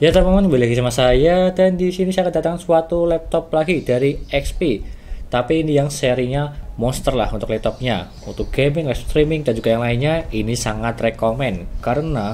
Ya teman-teman, kembali lagi sama saya dan di sini saya kedatangan suatu laptop lagi dari XP. Tapi ini yang serinya monster lah untuk laptopnya. Untuk gaming, live streaming dan juga yang lainnya ini sangat rekomen karena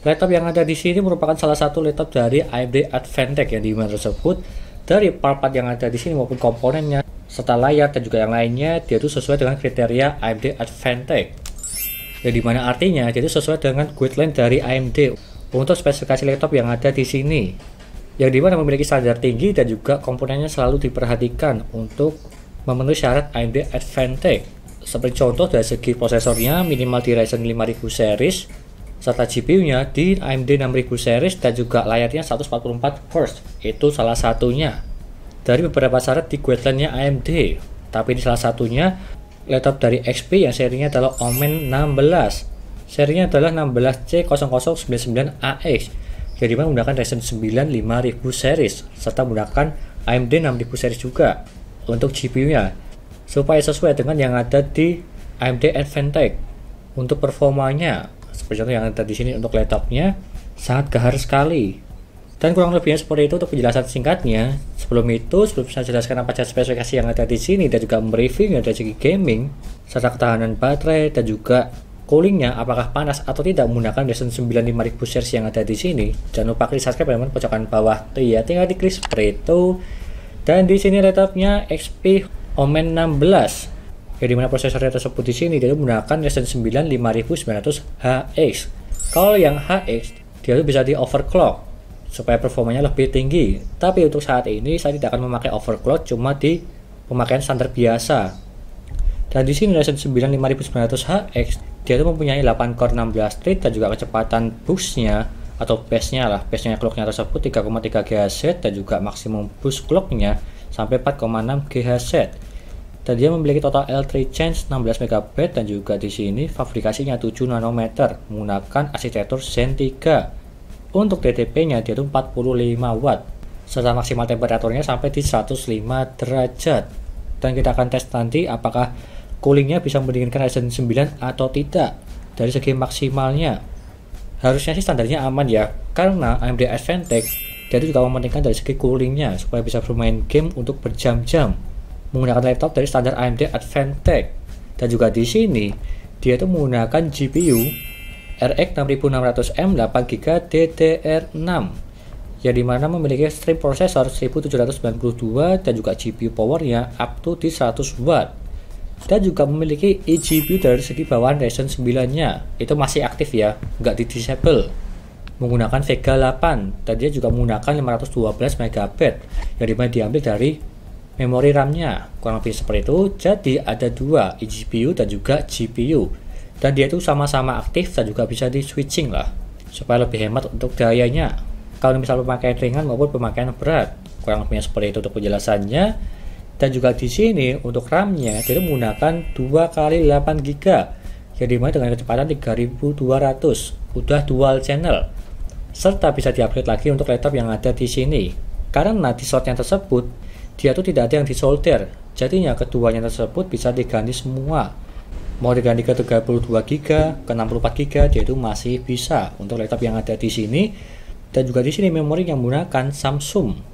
laptop yang ada di sini merupakan salah satu laptop dari AMD Advantech yang dimana tersebut dari part-part yang ada di sini maupun komponennya serta layar dan juga yang lainnya dia itu sesuai dengan kriteria AMD Advantech. Yang dimana artinya dia itu sesuai dengan guideline dari AMD untuk spesifikasi laptop yang ada di sini, yang dimana memiliki standar tinggi dan juga komponennya selalu diperhatikan untuk memenuhi syarat AMD Advantech. Seperti contoh dari segi prosesornya minimal di Ryzen 5000 series, serta GPU-nya di AMD 6000 series dan juga layarnya 144Hz. Itu salah satunya dari beberapa syarat di guideline-nya AMD. Tapi di salah satunya laptop dari XP yang serinya adalah Omen 16. Serinya adalah 16C0099AX yang dimana menggunakan Ryzen 9 5000 series serta menggunakan AMD 6000 series juga untuk GPU-nya supaya sesuai dengan yang ada di AMD Advantech. Untuk performanya seperti contoh yang ada di sini untuk laptopnya sangat gahar sekali. Dan kurang lebihnya seperti itu untuk penjelasan singkatnya. Sebelum saya jelaskan apa saja spesifikasi yang ada di sini dan juga mereview dari segi gaming serta ketahanan baterai dan juga coolingnya apakah panas atau tidak menggunakan Ryzen 9 5000 series yang ada di sini. Jangan lupa klik subscribe teman-teman pojokan bawah tuh ya, tinggal diklik seperti itu. Dan di sini laptopnya XP Omen 16. Yang dimana prosesornya tersebut di sini dia menggunakan Ryzen 9 5900HX. Kalau yang HX dia tuh bisa di overclock supaya performanya lebih tinggi. Tapi untuk saat ini saya tidak akan memakai overclock, cuma di pemakaian standar biasa. Dan di sini Ryzen 9 5900HX dia itu mempunyai 8 core 16 thread dan juga kecepatan boost-nya atau base-nya clock-nya tersebut 3,3 GHz dan juga maksimum boost clock-nya sampai 4,6 GHz. Dan dia memiliki total L3 change 16 MB dan juga di sini fabrikasinya 7 nanometer menggunakan arsitektur Zen 3. Untuk TDP-nya dia itu 45 watt serta maksimal temperaturnya sampai di 105 derajat. Dan kita akan tes nanti apakah coolingnya bisa mendinginkan Ryzen 9 atau tidak. Dari segi maksimalnya harusnya sih standarnya aman ya, karena AMD Advantech dia juga mementingkan dari segi coolingnya supaya bisa bermain game untuk berjam-jam menggunakan laptop dari standar AMD Advantech. Dan juga di sini dia itu menggunakan GPU RX 6600M 8GB DDR6 yang dimana memiliki stream processor 1792 dan juga GPU powernya up to di 100 watt. Dan juga memiliki eGPU dari segi bawaan Ryzen 9-nya itu masih aktif ya, nggak di disable menggunakan Vega 8 dan dia juga menggunakan 512 MB yang dimana diambil dari memori RAM-nya kurang lebih seperti itu. Jadi ada dua eGPU dan juga GPU dan dia itu sama-sama aktif dan juga bisa di switching lah supaya lebih hemat untuk dayanya kalau misal pemakaian ringan maupun pemakaian berat. Kurang lebihnya seperti itu untuk penjelasannya. Dan juga di sini untuk RAM-nya dia menggunakan 2x8GB yang dimana dengan kecepatan 3200, udah dual channel. Serta bisa di-upgrade lagi untuk laptop yang ada di sini. Karena di slotnya tersebut dia tuh tidak ada yang disolder. Jadinya keduanya tersebut bisa diganti semua. Mau diganti ke 32GB, ke 64GB dia itu masih bisa untuk laptop yang ada di sini. Dan juga di sini memori yang menggunakan Samsung.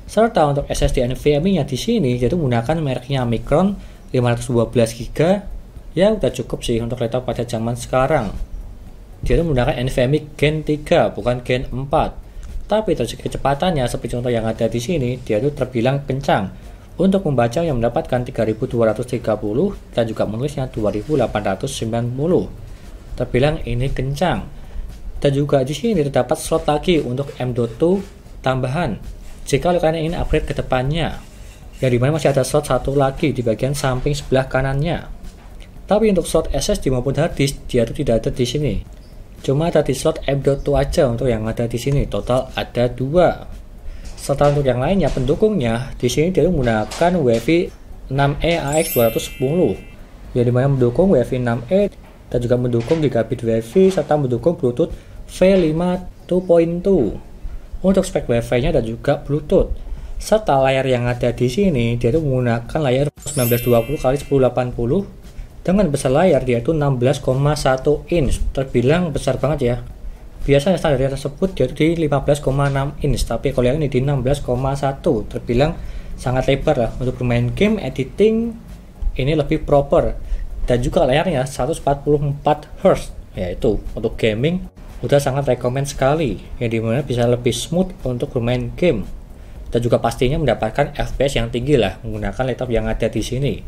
Serta untuk SSD NVMe-nya di sini yaitu menggunakan mereknya Micron 512GB. Ya udah cukup sih untuk laptop pada zaman sekarang. Dia itu menggunakan NVMe Gen 3 bukan Gen 4. Tapi dari segi kecepatannya seperti contoh yang ada di sini dia itu terbilang kencang. Untuk membaca yang mendapatkan 3230 dan juga menulisnya 2890. Terbilang ini kencang. Dan juga di sini terdapat slot lagi untuk M.2 tambahan jika kalian ingin upgrade ke depannya, yang dimana masih ada slot satu lagi di bagian samping sebelah kanannya. Tapi untuk slot SSD maupun hard disk dia itu tidak ada di sini, cuma ada di slot M.2 aja untuk yang ada di sini. Total ada dua. Serta untuk yang lainnya pendukungnya di sini dia menggunakan UEFI 6E AX210 yang dimana mendukung UEFI 6E dan juga mendukung gigabit WiFi serta mendukung Bluetooth V5 2.2 untuk spek Wi-Fi-nya dan juga Bluetooth. Serta layar yang ada di sini dia itu menggunakan layar 1920x1080 dengan besar layar dia itu 16,1 inch. Terbilang besar banget ya. Biasanya standarnya tersebut dia di 15,6 inch, tapi kalau yang ini di 16,1, terbilang sangat lebar lah. Untuk bermain game editing ini lebih proper, dan juga layarnya 144 Hz, yaitu untuk gaming udah sangat rekomend sekali, yang dimana bisa lebih smooth untuk bermain game, dan juga pastinya mendapatkan FPS yang tinggi lah menggunakan laptop yang ada di sini.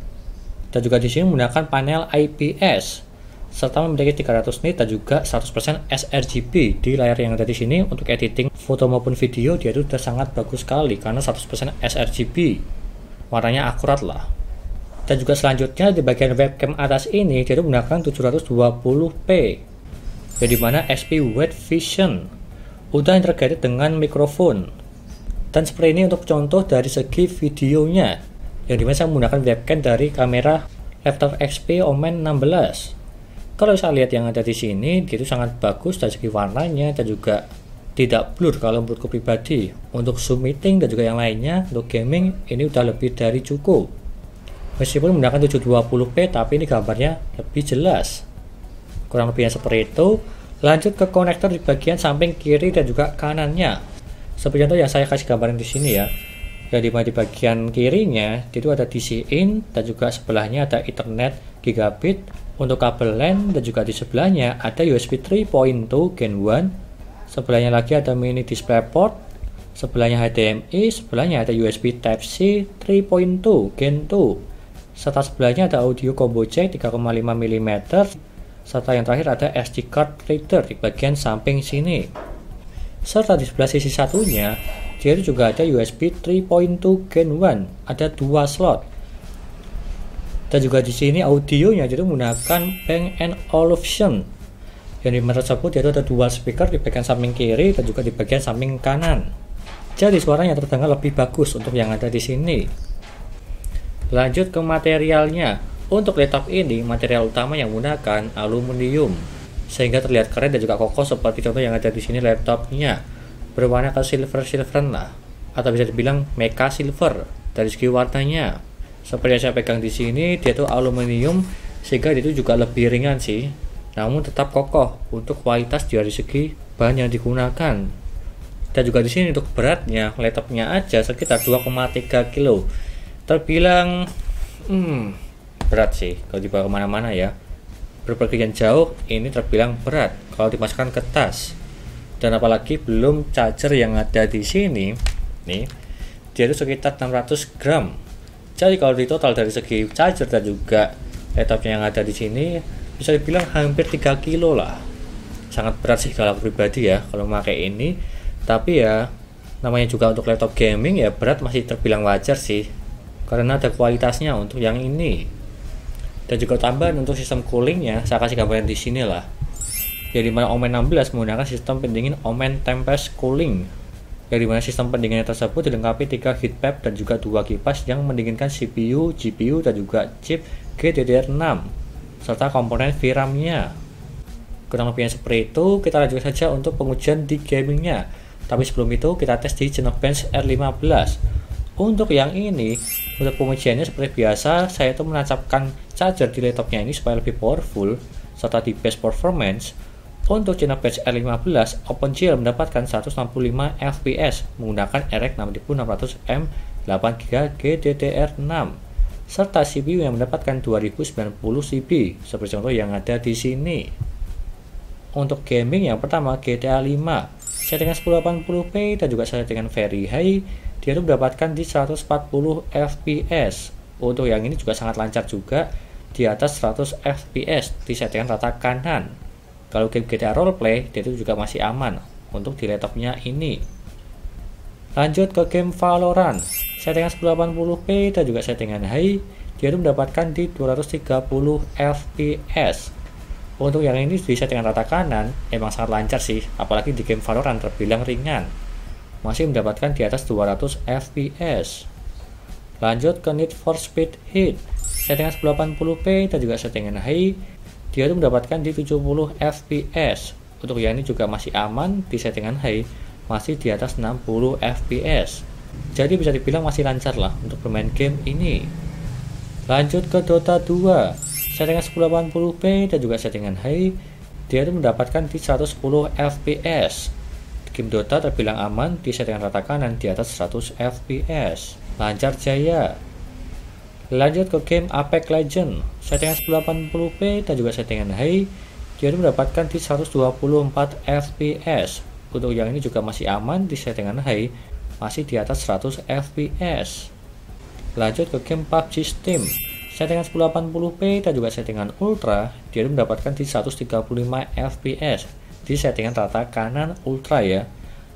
Dan juga di sini menggunakan panel IPS serta memiliki 300 nit dan juga 100% sRGB di layar yang ada di sini. Untuk editing foto maupun video dia itu sudah sangat bagus sekali karena 100% sRGB, warnanya akurat lah. Dan juga selanjutnya di bagian webcam atas ini dia itu menggunakan 720p, yang dimana SP Wide Vision udah integrated dengan mikrofon. Dan seperti ini untuk contoh dari segi videonya, yang dimana saya menggunakan webcam dari kamera laptop HP Omen 16. Kalau saya lihat yang ada di sini, dia itu sangat bagus dari segi warnanya dan juga tidak blur kalau menurutku pribadi. Untuk Zoom meeting dan juga yang lainnya, untuk gaming ini udah lebih dari cukup. Meskipun menggunakan 720p, tapi ini gambarnya lebih jelas. Kurang lebihnya seperti itu. Lanjut ke konektor di bagian samping kiri dan juga kanannya. Seperti contoh yang saya kasih gambaran di sini ya. Yang dimana di bagian kirinya itu ada DC in, dan juga sebelahnya ada Ethernet gigabit untuk kabel LAN, dan juga di sebelahnya ada USB 3.2 Gen 1. Sebelahnya lagi ada mini DisplayPort, sebelahnya HDMI, sebelahnya ada USB Type-C 3.2 Gen 2. Serta sebelahnya ada audio combo jack 3,5 mm, serta yang terakhir ada SD card reader di bagian samping sini. Serta di sebelah sisi satunya dia juga ada USB 3.2 Gen 1, ada 2 slot. Dan juga di sini audionya itu menggunakan Bang & Olufsen, yang di mana tersebut itu ada 2 speaker di bagian samping kiri dan juga di bagian samping kanan. Jadi suaranya terdengar lebih bagus untuk yang ada di sini. Lanjut ke materialnya. Untuk laptop ini material utama yang menggunakan aluminium, sehingga terlihat keren dan juga kokoh seperti contoh yang ada di sini. Laptopnya berwarna ke silver-silveran lah, atau bisa dibilang mecha silver dari segi warnanya. Seperti yang saya pegang di sini, dia itu aluminium sehingga itu juga lebih ringan sih, namun tetap kokoh untuk kualitas dari segi bahan yang digunakan. Dan juga di sini untuk beratnya, laptopnya aja sekitar 2,3 kg. Terbilang berat sih kalau dibawa kemana-mana ya. Berpergian jauh ini terbilang berat kalau dimasukkan ke tas. Dan apalagi belum charger yang ada di sini nih, dia itu sekitar 600 gram. Jadi kalau di total dari segi charger dan juga laptopnya yang ada di sini, bisa dibilang hampir 3 kilo lah. Sangat berat sih kalau pribadi ya kalau memakai ini. Tapi ya namanya juga untuk laptop gaming ya, berat masih terbilang wajar sih, karena ada kualitasnya untuk yang ini. Dan juga tambahan untuk sistem coolingnya saya kasih gambaran di sini lah. Jadi dimana Omen 16 menggunakan sistem pendingin Omen Tempest Cooling, yang dimana sistem pendinginnya tersebut dilengkapi 3 heat pump dan juga 2 kipas yang mendinginkan CPU, GPU dan juga chip GDDR6 serta komponen VRAM-nya. Kurang lebihnya seperti itu. Kita lanjut saja untuk pengujian di gamingnya. Tapi sebelum itu kita tes di Genobench R15. Untuk yang ini, untuk pengujiannya seperti biasa, saya itu menancapkan charger di laptopnya ini supaya lebih powerful serta di best performance. Untuk Genobench R15, OpenGL mendapatkan 165 fps menggunakan RX 6600M 8GB GDDR6 serta CPU yang mendapatkan 2090 CP seperti contoh yang ada di sini. Untuk gaming yang pertama GTA 5, settingan 1080p dan juga settingan very high, dia itu mendapatkan di 140 fps. Untuk yang ini juga sangat lancar juga di atas 100 fps di settingan rata kanan. Kalau game GTA roleplay dia itu juga masih aman untuk di laptopnya ini. Lanjut ke game Valorant, settingan 1080p dan juga settingan high, dia itu mendapatkan di 230 fps. Untuk yang ini di settingan rata kanan emang sangat lancar sih, apalagi di game Valorant terbilang ringan, masih mendapatkan di atas 200 fps. Lanjut ke Need for Speed Heat, settingan 1080p dan juga settingan high, dia itu mendapatkan di 70 fps. Untuk yang ini juga masih aman di settingan high, masih di atas 60 fps. Jadi bisa dibilang masih lancar lah untuk bermain game ini. Lanjut ke Dota 2, settingan 1080p dan juga settingan high, dia itu mendapatkan di 110 fps. Game Dota terbilang aman di settingan rata kanan di atas 100 fps. Lancar jaya. Lanjut ke game Apex Legends, settingan 1080p dan juga settingan high, dia itu mendapatkan di 124 fps. Untuk yang ini juga masih aman di settingan high, masih di atas 100 fps. Lanjut ke game PUBG Steam, settingan 1080p dan juga settingan ultra, dia itu mendapatkan di 135 fps. Di settingan rata kanan ultra ya,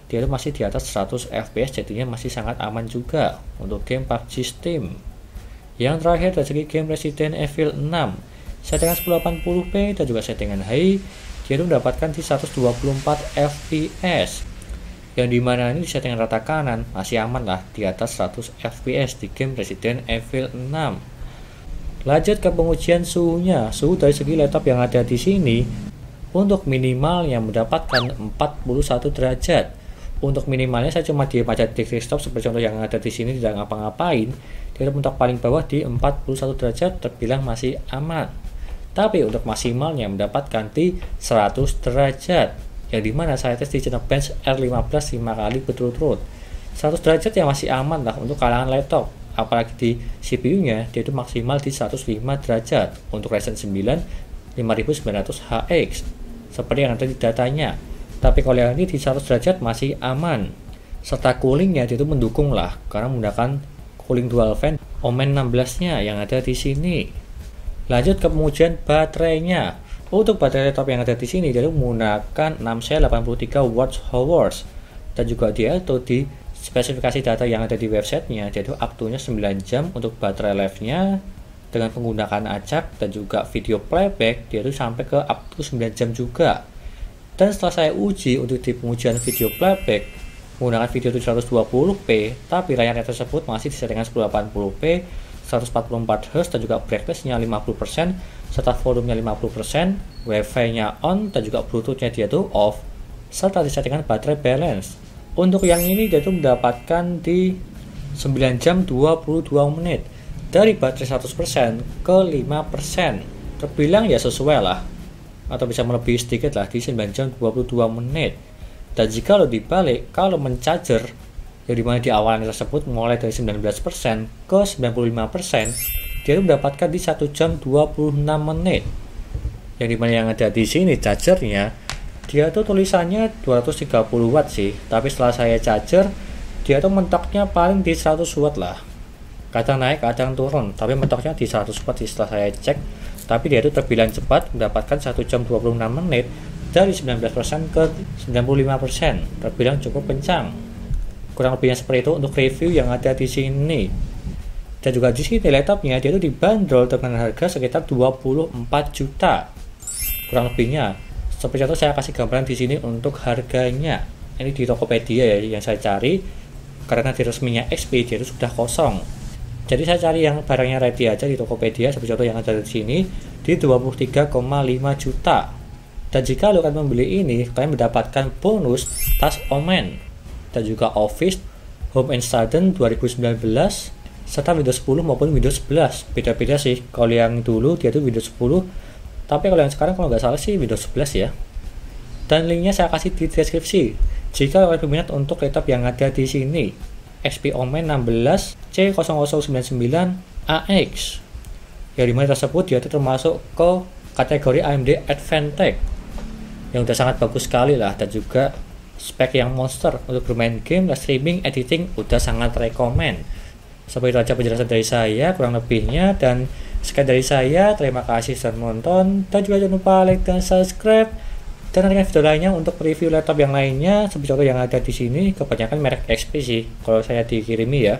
dia itu masih di atas 100 fps, jadinya masih sangat aman juga untuk game PUBG Steam. Yang terakhir dari segi game Resident Evil 6, settingan 1080p dan juga settingan high, dia itu mendapatkan di 124 fps. Yang dimana ini di settingan rata kanan masih aman lah di atas 100 fps di game Resident Evil 6. Lanjut ke pengujian suhunya. Suhu dari segi laptop yang ada di sini untuk minimal yang mendapatkan 41 derajat. Untuk minimalnya saya cuma diem aja di desktop seperti contoh yang ada di sini, tidak ngapa-ngapain. Jadi untuk paling bawah di 41 derajat terbilang masih aman. Tapi untuk maksimalnya mendapatkan di 100 derajat. Yang dimana saya tes di Cinebench R15 5 kali berturut-turut. 100 derajat yang masih aman lah untuk kalangan laptop. Apalagi di CPU-nya dia itu maksimal di 105 derajat untuk Ryzen 9 5900HX seperti yang ada di datanya. Tapi kalau yang ini di 100 derajat masih aman. Serta coolingnya dia itu mendukung lah karena menggunakan cooling dual fan Omen 16-nya yang ada di sini. Lanjut ke pengujian baterainya. Untuk baterai laptop yang ada di sini dia itu menggunakan 6 sel 83 Wh dan juga dia itu di spesifikasi data yang ada di websitenya dia itu up to-nya 9 jam untuk baterai life-nya dengan menggunakan acak dan juga video playback dia itu sampai ke up to 9 jam juga. Dan setelah saya uji untuk di pengujian video playback menggunakan video 720p tapi layarnya tersebut masih di settingan 1080p 144Hz dan juga brightness-nya 50% serta volumenya 50%, wifi-nya on dan juga bluetooth-nya dia tuh off serta di settingan baterai balance. Untuk yang ini dia tuh mendapatkan di 9 jam 22 menit dari baterai 100% ke 5%. Terbilang ya sesuai lah atau bisa melebihi sedikit lah di 9 jam 22 menit. Dan jika lo dibalik, kalau mencajer yang dimana di awalan tersebut mulai dari 19% ke 95%, dia mendapatkan di 1 jam 26 menit. Yang dimana yang ada di sini chargernya, dia tuh tulisannya 230 watt sih, tapi setelah saya charger, dia tuh mentoknya paling di 100 watt lah. Kadang naik, kadang turun, tapi mentoknya di 100 watt sih setelah saya cek. Tapi dia tuh terbilang cepat, mendapatkan 1 jam 26 menit dari 19% ke 95%, terbilang cukup kencang. Kurang lebihnya seperti itu untuk review yang ada di sini. Dan juga di sini laptopnya dia itu dibanderol dengan harga sekitar 24 juta. Kurang lebihnya. Seperti contoh saya kasih gambaran di sini untuk harganya. Ini di Tokopedia ya yang saya cari. Karena di resminya XP dia itu sudah kosong. Jadi saya cari yang barangnya ready aja di Tokopedia seperti contoh yang ada di sini di 23,5 juta. Dan jika lo akan membeli ini, kalian mendapatkan bonus tas Omen dan juga Office Home Installation 2019 serta Windows 10 maupun Windows 11. Beda-beda sih. Kalau yang dulu dia tuh Windows 10, tapi kalau yang sekarang kalau nggak salah sih Windows 11 ya. Dan linknya saya kasih di deskripsi. Jika kalian berminat untuk laptop yang ada di sini, XP Omen 16 C0099AX, yang dimana tersebut dia itu termasuk ke kategori AMD Advantech yang udah sangat bagus sekali lah, dan juga spek yang monster untuk bermain game, live streaming, editing udah sangat rekomen. Seperti itu aja penjelasan dari saya kurang lebihnya, dan sekian dari saya. Terima kasih sudah menonton dan juga jangan lupa like dan subscribe, dan nantikan video lainnya untuk review laptop yang lainnya seperti contoh yang ada di sini. Kebanyakan merek XP sih kalau saya dikirimi ya,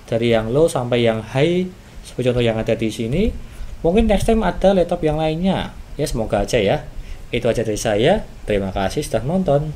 dari yang low sampai yang high seperti contoh yang ada di sini. Mungkin next time ada laptop yang lainnya ya, semoga aja ya. Itu aja dari saya. Terima kasih sudah menonton.